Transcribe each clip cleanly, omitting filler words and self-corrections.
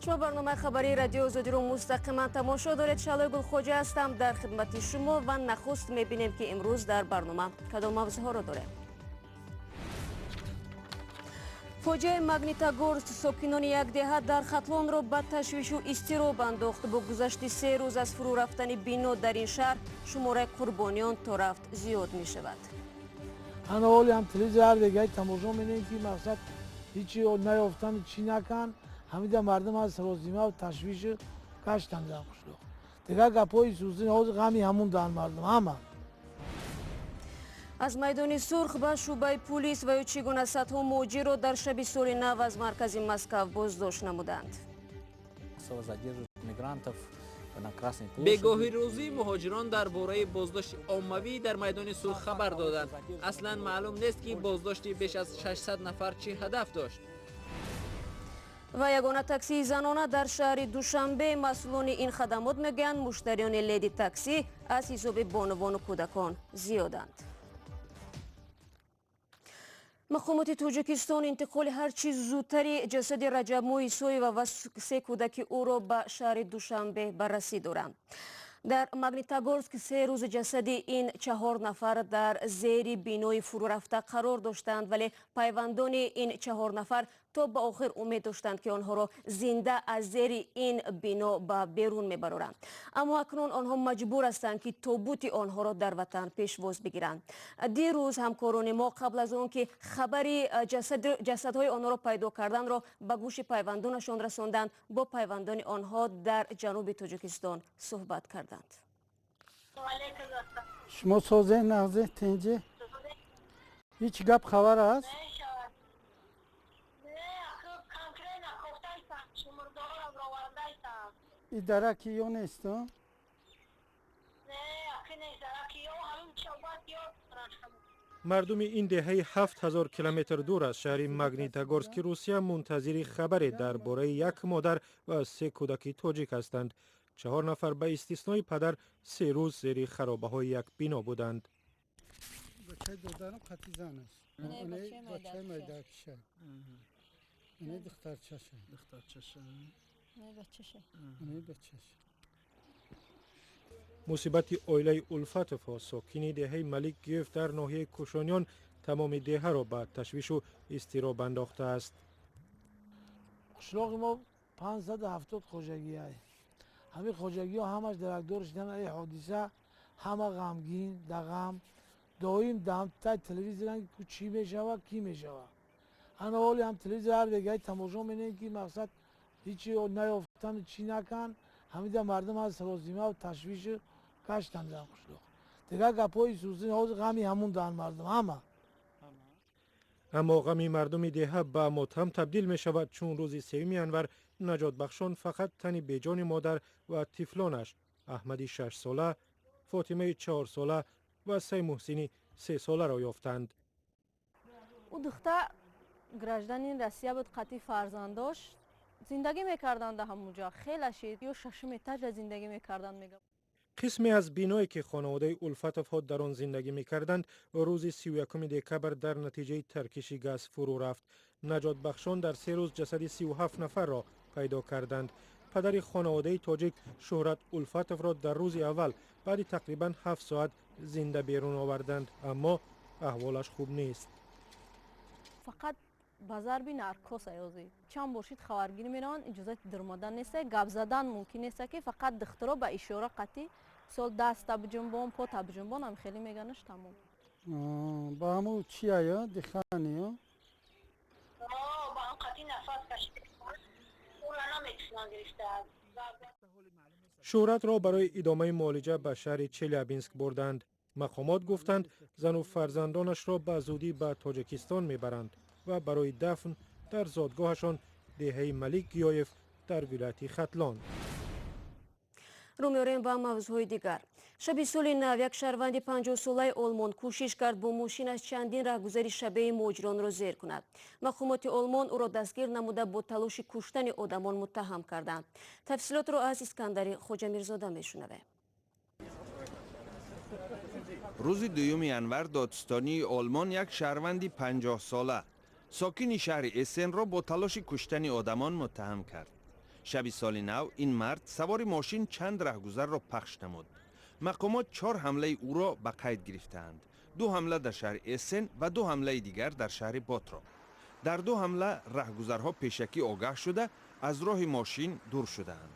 شما برنامه خبری رادیو آزادی رو مستقیما تماشا دارید. شعله گلخوجه هستم در خدمت شما و نخست میبینیم که امروز در برنامه کدام موضوعها رو داریم. فوجیه ماگنیتاگورسک ساکنان یک دهه در خطلان را به تشویش و اضطراب انداخت. با گذشت 3 روز از فرو رفتن بنا در این شهر شماره قربانیان تا رفت زیاد می شود. انا حالی هم تلویزیون دیگه تماشا می‌کنیم که مقصد هیچی نیافتن چی نکن، همیشه مردم از سرازیمه و تشویش کشتن در قشلو دیگه گپای سوزی حاضر غمی همون دارن مردم همه. از میدان سرخ به شعبه پلیس و چگونه صدها موجی را در شب سال نو از مرکز مسکو بازداشت نمودند. بگاهی روزی مهاجران درباره بازداشت عمومی در میدان سرخ خبر دادند. اصلا معلوم نیست که بازداشتی بیش از 600 نفر چه هدف داشت. و یگانه تاکسی زنانه در شهر دوشنبه مسئولان این خدمات میگن مشتریان لیدی تاکسی از حساب بانوان و کودکان زیادند. مقامات تاجیکستان انتقال هرچی زودتر جسد رجب مویسوی و 3 کودک او را به شهر دوشنبه بررسی دارند. در ماگنیتاگورسک 3 روز جسد این 4 نفر در زیر بینای فرو رفته قرار داشتند، ولی پیوندان این 4 نفر تا به آخر امید داشتند که آنها را زنده از زیر این بنا به بیرون میبرند. اما اکنون آنها مجبور هستند که تابوت آنها را در وطن پیشواز بگیرند. دیروز همکاران ما قبل از آن که خبری جسدهای آنها را پیدا کردن را به گوش پیوندانشان رساندند، با پیوندان آنها در جنوب تاجیکستان صحبت کردند. شما سازه نغزه تنجه هیچ گپ خبر است؟ ای درکی یا نیست؟ مردم این دهه 7000 کیلومتر دور از شهر ماگنیتاگورسک روسیه منتظر خبری درباره یک مادر و 3 کودک تاجیک هستند. 4 نفر به استثنای پدر 3 روز زیر خرابه های یک بنا بودند. بچه دادن قطعی زن است. بچه میدرکشه. اینه دخترچشه. اینه بچهشه. مصیبت اویله الفتوف ساکن دهه ملیک گیف در ناحیه کوشانیان تمام دهه را به تشویش و اضطراب انداخته است. قشلاق ما 570 خوجگی هست. همه خوجگی ها همش درکدار شدن ای حادثه، همه غمگین دغم دایم دم تا تلویزیون که چی میشود کی میشود. انا حالی هم تلویزیون دیگه تماشا می‌کنیم که مقصد هیچی نیافتن چی نکن، همیشه مردم از سرازیمه و تشویش کشتن در قشلاق دیگه گپای سوزی حاضر غمی همون دارن مردم همه. اما غم مردم دهه به ماتم تبدیل می شود چون روز 3 انور نجات بخشان فقط تن بیجان مادر و طفلانش احمدی 6 ساله، فاطمه 4 ساله و سی محسنی 3 ساله را یافتند. او دختر گرجدن روسیه بود، قطعی فرزند داشت، زندگی میکردند در همونجا. خیلی شید یا 6 تاج زندگی میکردند. میگم قسمی از بینایی که خانواده الفتوف ها در آن زندگی میکردند روز 31 دکبر در نتیجه ترکش گاز فرو رفت. نجات بخشان در 3 روز جسد 37 نفر را پیدا کردند. پدر خانواده تاجیک شهرت الفتوف را در روز اول بعد تقریبا 7 ساعت زنده بیرون آوردند، اما احوالش خوب نیست. فقط بازار بی نارکوس ایوزی چند باشید خبرگیری میرن اجازه درمادن نیست، گپ زدن ممکن نیست که فقط دخترها به اشاره قطعی سال دست بجنبان پا بجنبان هم خیلی میگنش تمام. با همون چی آیا دخانی ها؟ با هم قطعی نفس کشید. اون نمیتونن گرفته. شهرت را برای ادامه معالجه به شهر چلیابینسک بردند. مقامات گفتند زن و فرزندانش را به زودی به تاجیکستان میبرند و برای دفن در زادگاهشان دهه ملیک گیایف در ولایت ختلان. رو میاریم به موضوع دیگر. شب سال نو یک شهروند 50 ساله آلمان کوشش کرد با ماشینش چندین راهگذر شبیه مهاجران را زیر کند. مقامات آلمان او را دستگیر نموده با تلاش کشتن آدمان متهم کردند. تفصیلات را از اسکندر خوجامیرزاده میشنویم. روز 2 انور دادستانی آلمان یک شهروند 50 ساله ساکن شهر اسن را با تلاش کشتن آدمان متهم کرد. شب سال نو این مرد سوار ماشین چند رهگذر را پخش نمود. مقامات 4 حمله او را به قید گرفتند. 2 حمله در شهر اسن و 2 حمله دیگر در شهر باترا. در 2 حمله رهگذرها پیشکی آگاه شده از راه ماشین دور شدند.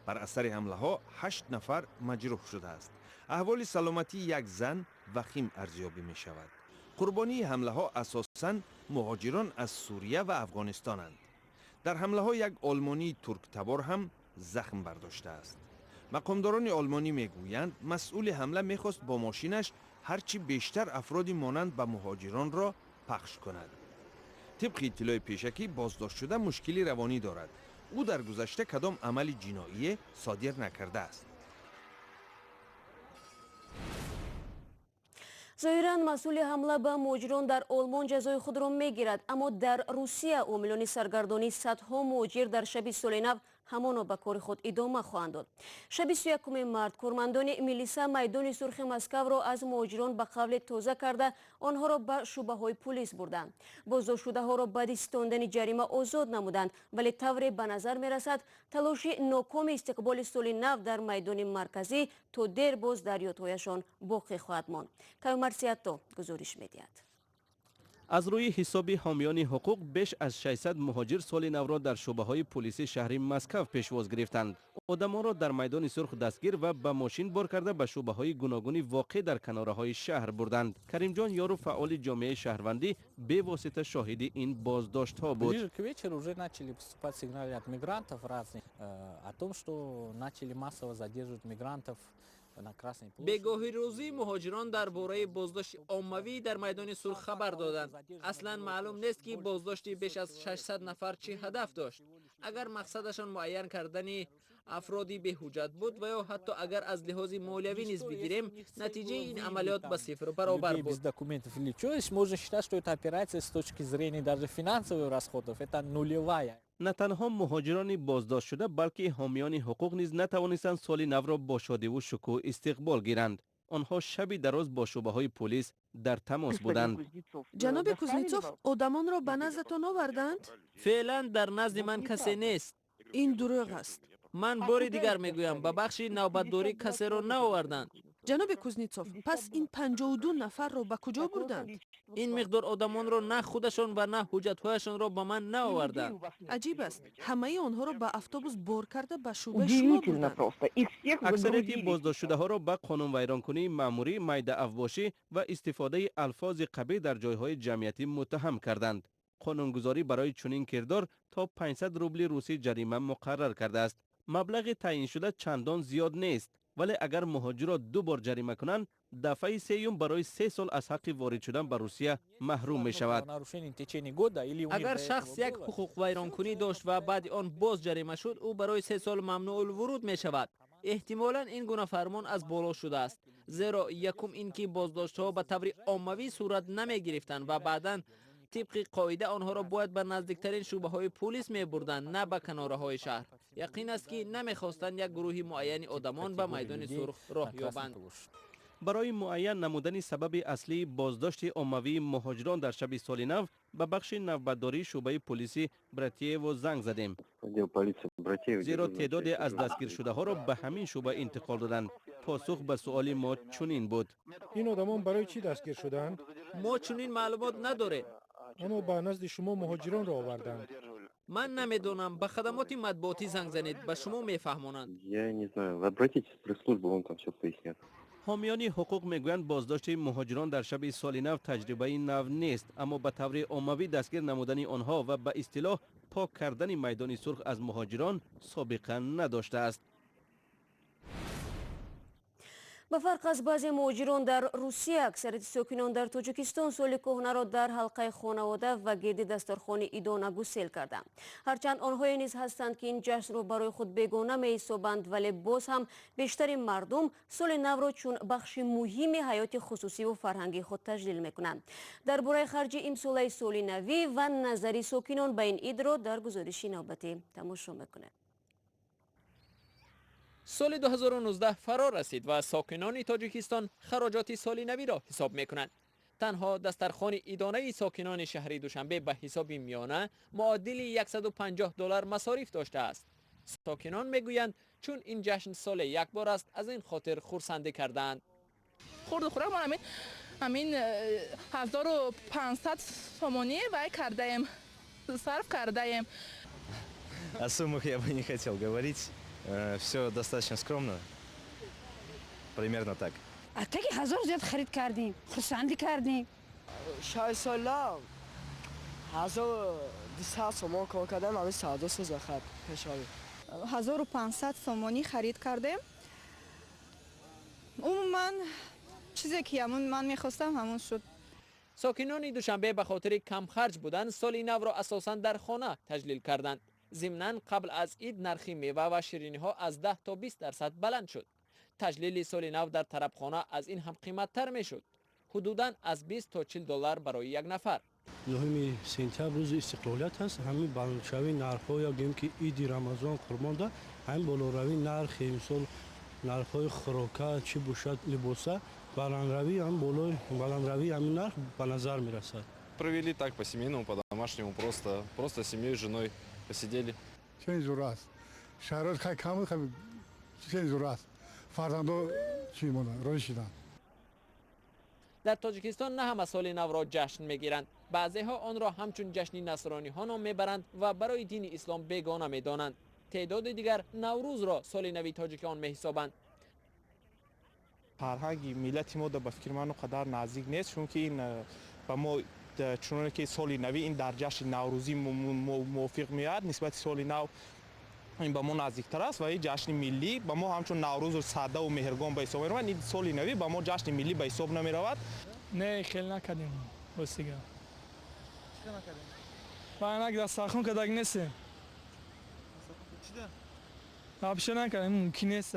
بر اثر حمله ها 8 نفر مجروح شده است. احوال سلامتی یک زن وخیم ارزیابی می شود. قربانی حمله ها اساساً مهاجران از سوریه و افغانستانند. در حمله ها یک آلمانی ترک تبار هم زخم برداشته است. مقامداران آلمانی میگویند مسئول حمله میخواست با ماشینش هرچی بیشتر افرادی مانند به مهاجران را پخش کند. طبق اطلاع پیشکی بازداشت شده مشکلی روانی دارد. او در گذشته کدام عمل جنایی صادر نکرده است. ظاهراً مسئول حمله به مهاجران در آلمان جزای خود را میگیرد، اما در روسیه عاملان سرگردانی صدها مهاجر در شب سال نو همانا به کار خود ادامه خواهند داد. شب 31 مارد کارمندان میلیسا میدان سرخ مسکو را از مهاجران به قبل تازه کرده آنها را به شعبه های پلیس بردند. بازداشت شده ها را بعد استاندن جریمه آزاد نمودند، ولی طوری به نظر می رسد تلاش ناکام استقبال سال نو در میدان مرکزی تا دیر باز در یادهایشان باقی خواهد ماند. کایمرسیاتو گزارش می‌دهد. از روی حساب حامیان حقوق بیش از 600 مهاجر سال نو را در شعبه های پلیسی شهر مسکو پیشواز گرفتند. آدم‌ها را در میدان سرخ دستگیر و به ماشین بار کرده به شعبه های گوناگونی واقع در کناره های شهر بردند. کریم جان یارو فعال جامعه شهروندی به واسطه شاهد این بازداشت ها بود. Ближе к вечеру уже начали поступать сигналы от мигрантов разных о том, что начали массово задерживать мигрантов на Красной площади. بگاهی روزی مهاجران درباره بازداشت عمومی در میدان سرخ خبر دادند. اصلا معلوم نیست که بازداشت بیش از 600 نفر چه هدف داشت. اگر مقصدشان معین کردن افرادی به حجت بود و یا حتی اگر از لحاظ مالیوی نیز بگیریم نتیجه این عملیات به صفر برابر Людей без بود. документов или что, можно считать, что эта операция с точки зрения даже финансовых расходов это нулевая. نه تنها مهاجران بازداشت شده بلکه حامیان حقوق نیز نتوانستند سال نو را با شادی و شکوه استقبال گیرند. آنها شبی دراز با شعبه های پلیس در تماس بودند. جناب کوزنیتسوف، آدمان را به نزدتان آوردند؟ فعلا در نزد من کسی نیست. این دروغ است. من بار دیگر میگویم به بخش نوبتداری کسی را نآوردند. جناب کوزنیتسوف، پس این 52 نفر را به کجا بردند؟ این مقدار آدمان را نه خودشان و نه حجت‌هایشان را به من نآوردند. عجیب است. همه آنها را به اتوبوس بار کرده به شعبه شما بردند. اکثریت بازداشت شده ها را به قانون ویرانکنی مأموری، میده افواشی و استفاده الفاظ قبیح در جایهای جمعیتی متهم کردند. قانونگذاری برای چنین کردار تا 500 روبل روسی جریمه مقرر کرده است. مبلغ تعیین شده چندان زیاد نیست، ولی اگر مهاجر را 2 بار جریمه کنند دفعه سوم برای 3 سال از حق وارد شدن به روسیه محروم می شود. اگر شخص یک حقوق ویرانکنی داشت و بعد آن باز جریمه شد او برای 3 سال ممنوع الورود می شود. احتمالاً این گونه فرمان از بالا شده است، زیرا یکم اینکه بازداشت‌ها به طور عمومی صورت نمی گرفتند و بعداً طبق قاعده آنها را باید به نزدیکترین شعبه های پلیس می بردند، نه به کناره های شهر. یقین است که نمیخواستند یک گروه معین آدمان به میدان سرخ راه یابند. برای معین نمودن سبب اصلی بازداشت عمومی مهاجران در شب سال نو به بخش نوبتداری شعبه پلیسی براتییو زنگ زدیم، زیرا تعداد از دستگیر شده ها را به همین شعبه انتقال دادند. پاسخ به سؤال ما چنین بود: این آدمان برای چی دستگیر شدند؟ ما چنین معلومات نداریم. اما به نزد شما مهاجران را آوردند. من نمیدونم، به خدمات مطبوعاتی زنگ زنید، به شما میفهمانند. حامیان حقوق میگویند بازداشت مهاجران در شب سال نو تجربه نو نیست، اما به طور عمومی دستگیر نمودن آنها و به اصطلاح پاک کردن میدان سرخ از مهاجران سابقه نداشته است. به فرق از بعضی مهاجران در روسیه، اکثریت ساکنان در تاجیکستان سال کهنه را در حلقه خانواده و گرد دسترخوان عیدانه گسیل کردند. هرچند آنهایی نیز هستند که این جشن را برای خود بیگانه می‌حسابند، ولی باز هم بیشتر مردم سال نو را چون بخش مهمی حیات خصوصی و فرهنگی خود تجلیل می‌کنند. درباره خرج امسال سال نوی و نظری ساکنان به این عید را در گزارش نوبتی تماشا می‌کنید. سال 2019 فرا رسید و ساکنان تاجیکستان خراجات سال نوی را حساب میکنند. تنها دسترخوان عیدانه ساکنان شهر دوشنبه به حساب میانه معادل $150 مصارف داشته است. ساکنان میگویند چون این جشن سال یک بار است از این خاطر خرسندی کردند. خورد و خوراک ما همین 1500 сомони вай кардаем, صرف кардаем. О суммах я бы не хотел говорить. Все достаточно скромно. Примерно так. اتک 1000 زیاد خرید کردیم، خرسندی کردیم. 6 ساله 1200 سومون کار کردم، همین 100 زخم پشاوی 1500 سومونی خرید کردیم. من چیزی که من میخواستم همون شد. ساکنان دوشنبه به خاطر کم خرج بودن سال نو را اساساً در خانه تجلیل کردند. ضمناً قبل از عید نرخ میوه و شیرینی ها از 10 تا 20% بلند شد. تجلیل سال نو در طربخانه از این هم قیمت‌تر میشد. حدوداً از 20 تا 40 دلار برای یک نفر. نهم سپتامبر روز استقلالیت است. همین بلندشوی نرخ‌ها یا بگیم که عید رمضان قربان ده همین بالاروی نرخ امسال نرخ‌های خوراک چی باشد لباسا баландрави ам болой баландрави ам нарх по назар мерасад. Провели так по-семейному, по-домашнему, просто с семьей, с женой посидели. Чен зурас. Шарот хай каму хай чен зурас. Фардандо чӣ монда рӯшидан. در تاجیکستان نه همه سال نو را جشن میگیرند. بعضی‌ها آن را همچون جشن نصرانی ها نام میبرند و برای دین اسلام بیگانه میدانند. تعداد دیگر نوروز را سال نو تاجیکان میحسابند. فرهنگ ملت ما به فکر من قدر نزدیک نیست، چون که این با ما چون که سال نو این در جشن نوروزی موافق میاد نسبت سال نو این با ما نزدیکتر است و این جشن ملی با ما همچون نوروز و ساده و مهربان به حساب میرود. این سال نو با ما جشن ملی به حساب نمیرود. نه خیلی نکردیم واسیگا. چرا نکردیم؟ فرهنگ دسترخوان کداگ نیستیم. آبشون نکردیم ممکن نیست.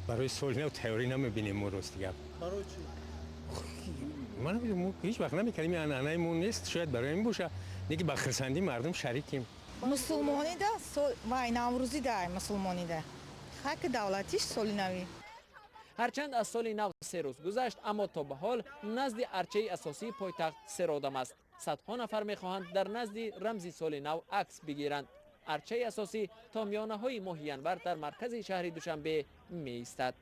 برای سال نو تئوری نمیبینیم ما راست دیگه. برای چی؟ من نمیدونم هیچ وقت نمیکنیم این انانایمون نیست. شاید برای این باشه دیگه با خرسندی مردم شریکیم. مسلمانی ده وای نوروزی ده مسلمانی ده. حق دولتیش سال نوی. هرچند از سال نو 3 روز گذشت اما تا به حال نزد ارچه اساسی پایتخت سرآدم است. صدها نفر میخواهند در نزد رمز سال نو عکس بگیرند. ارچه اساسی تا میانه های ماه ینور در مرکز شهر دوشنبه می ایستد.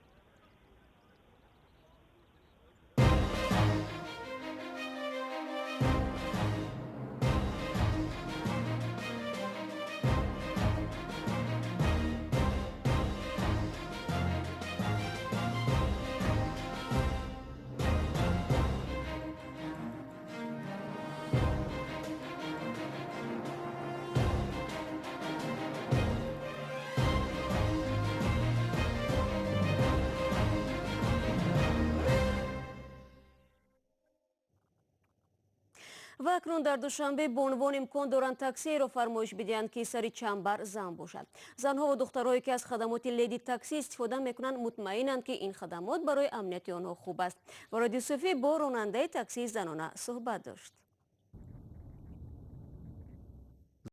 و اکنون در دوشنبه به عنوان امکان دارند تاکسی را فرمایش بدهند که سری چنبر زن باشد. زنها و دخترهایی که از خدمات لیدی تاکسی استفاده میکنند مطمئنند که این خدمات برای امنیت آنها خوب است. و رادیو صوفی با راننده تاکسی زنانه صحبت داشت.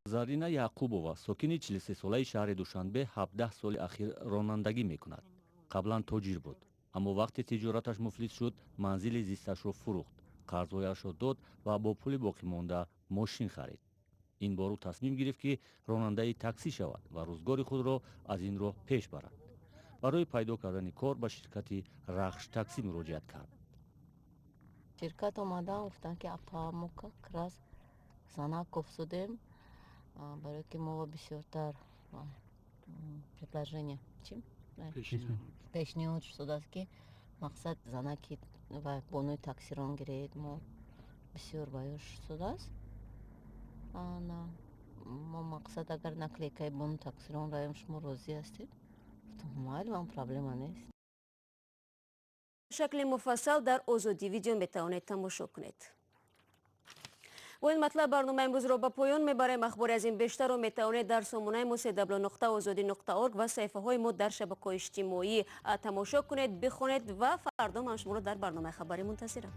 زارینه یعقوبова ساکن 43 ساله شهر دوشنبه 17 سال اخیر رانندگی میکند. قبلا تاجر بود، اما وقتی تجارتش مفلس شد منزل زیستش را فروخت. قرضهایش را داد و با پول باقی مانده ماشین خرید. این بار او تصمیم گرفت که راننده تاکسی شود و روزگار خود را از این راه پیش برد. برای پیدا کردن کار به شرکت رخش تاکسی مراجعت کرد. شرکت آمدن گفتن که اقاموکا کراس زنک افتادیم برای که ما بسیارتر предложение پیشنهاد شده است که مقصد زنکی و بانوی تاکسی ران گرید ما بسیار باید شده است. ما مقصد اگر نکلیکای بانو تاکسی ران رایم شما راضی هستید؟ مایل من پرابلم نیست. شکل مفصل در آزادی ویدیو میتوانید تماشا کنید. و این مطلب برنامه امروز را به پایان میبریم. اخباری از این بیشتر رو میتوانید در سامانه ما www.azadi.org و صفحه های ما در شبکه‌های اجتماعی تماشا کنید، بخونید و فردا من شما را در برنامه خبری منتظرم.